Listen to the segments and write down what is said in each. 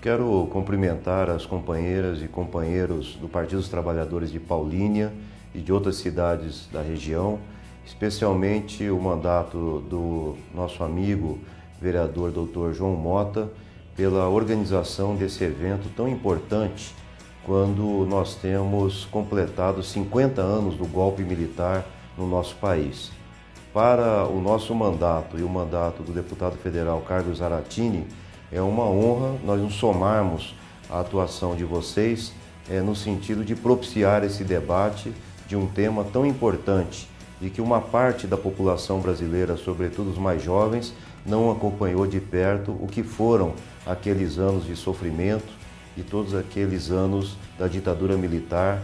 quero cumprimentar as companheiras e companheiros do Partido dos Trabalhadores de Paulínia e de outras cidades da região, especialmente o mandato do nosso amigo vereador Dr. João Mota, pela organização desse evento tão importante quando nós temos completado 50 anos do golpe militar no nosso país. Para o nosso mandato e o mandato do deputado federal Carlos Zaratini, é uma honra nós nos somarmos à atuação de vocês no sentido de propiciar esse debate de um tema tão importante e que uma parte da população brasileira, sobretudo os mais jovens, não acompanhou de perto o que foram aqueles anos de sofrimento e todos aqueles anos da ditadura militar,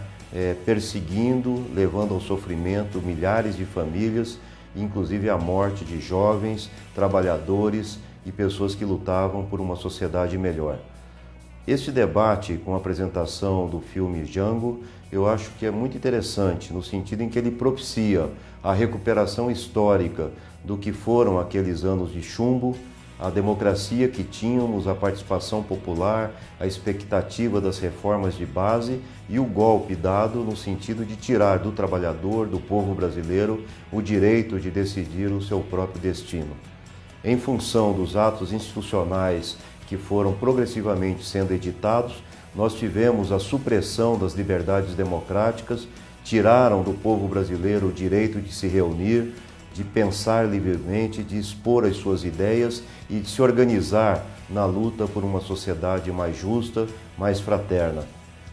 perseguindo, levando ao sofrimento milhares de famílias, inclusive a morte de jovens, trabalhadores e pessoas que lutavam por uma sociedade melhor. Este debate, com a apresentação do filme Django, eu acho que é muito interessante, no sentido em que ele propicia a recuperação histórica do que foram aqueles anos de chumbo, a democracia que tínhamos, a participação popular, a expectativa das reformas de base e o golpe dado no sentido de tirar do trabalhador, do povo brasileiro, o direito de decidir o seu próprio destino. Em função dos atos institucionais que foram progressivamente sendo editados, nós tivemos a supressão das liberdades democráticas, tiraram do povo brasileiro o direito de se reunir, de pensar livremente, de expor as suas ideias e de se organizar na luta por uma sociedade mais justa, mais fraterna.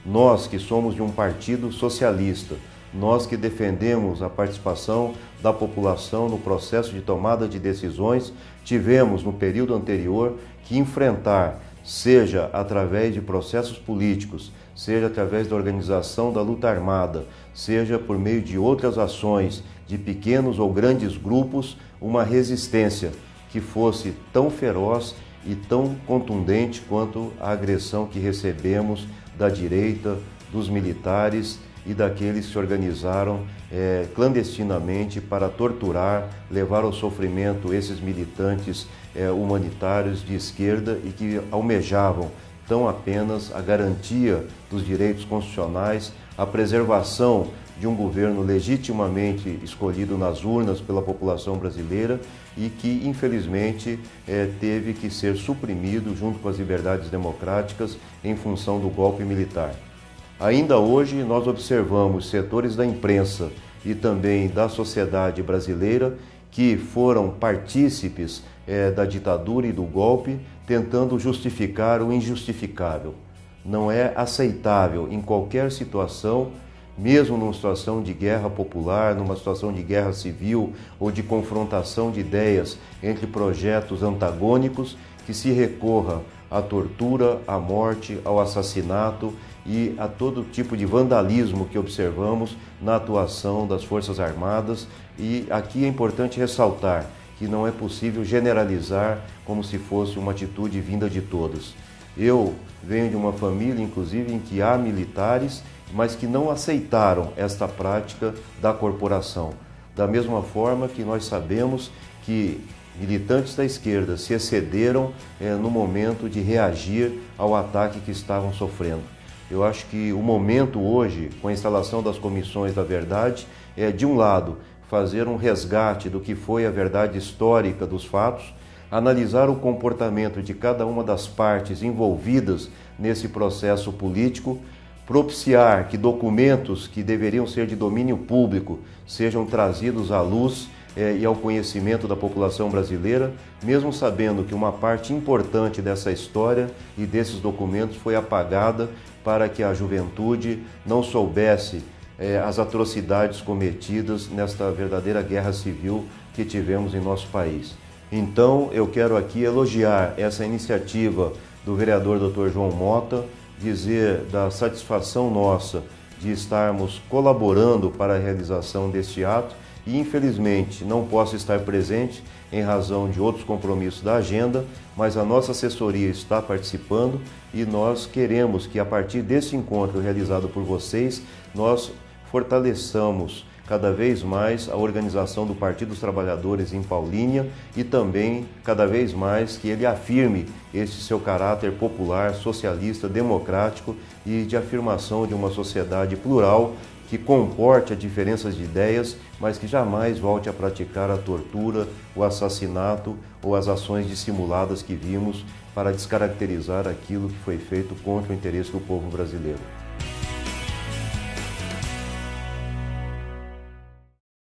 Nós que somos de um partido socialista, nós que defendemos a participação da população no processo de tomada de decisões, tivemos no período anterior que enfrentar, seja através de processos políticos, seja através da organização da luta armada, seja por meio de outras ações de pequenos ou grandes grupos, uma resistência que fosse tão feroz e tão contundente quanto a agressão que recebemos da direita, dos militares e daqueles que se organizaram clandestinamente para torturar, levar ao sofrimento esses militantes humanitários de esquerda e que almejavam tão apenas a garantia dos direitos constitucionais, a preservação de um governo legitimamente escolhido nas urnas pela população brasileira e que, infelizmente, teve que ser suprimido junto com as liberdades democráticas em função do golpe militar. Ainda hoje, nós observamos setores da imprensa e também da sociedade brasileira que foram partícipes da ditadura e do golpe, tentando justificar o injustificável. Não é aceitável em qualquer situação, mesmo numa situação de guerra popular, numa situação de guerra civil ou de confrontação de ideias entre projetos antagônicos, que se recorra à tortura, à morte, ao assassinato e a todo tipo de vandalismo que observamos na atuação das Forças Armadas. E aqui é importante ressaltar que não é possível generalizar como se fosse uma atitude vinda de todos. Eu venho de uma família, inclusive, em que há militares, mas que não aceitaram esta prática da corporação. Da mesma forma que nós sabemos que militantes da esquerda se excederam no momento de reagir ao ataque que estavam sofrendo. Eu acho que o momento hoje, com a instalação das comissões da verdade, é, de um lado, fazer um resgate do que foi a verdade histórica dos fatos, analisar o comportamento de cada uma das partes envolvidas nesse processo político, propiciar que documentos que deveriam ser de domínio público sejam trazidos à luz e ao conhecimento da população brasileira, mesmo sabendo que uma parte importante dessa história e desses documentos foi apagada para que a juventude não soubesse as atrocidades cometidas nesta verdadeira guerra civil que tivemos em nosso país. Então, eu quero aqui elogiar essa iniciativa do vereador Dr. João Mota, dizer da satisfação nossa de estarmos colaborando para a realização deste ato e, infelizmente, não posso estar presente em razão de outros compromissos da agenda, mas a nossa assessoria está participando e nós queremos que, a partir desse encontro realizado por vocês, nós fortaleçamos cada vez mais a organização do Partido dos Trabalhadores em Paulínia e também cada vez mais que ele afirme este seu caráter popular, socialista, democrático e de afirmação de uma sociedade plural que comporte as diferenças de ideias, mas que jamais volte a praticar a tortura, o assassinato ou as ações dissimuladas que vimos para descaracterizar aquilo que foi feito contra o interesse do povo brasileiro.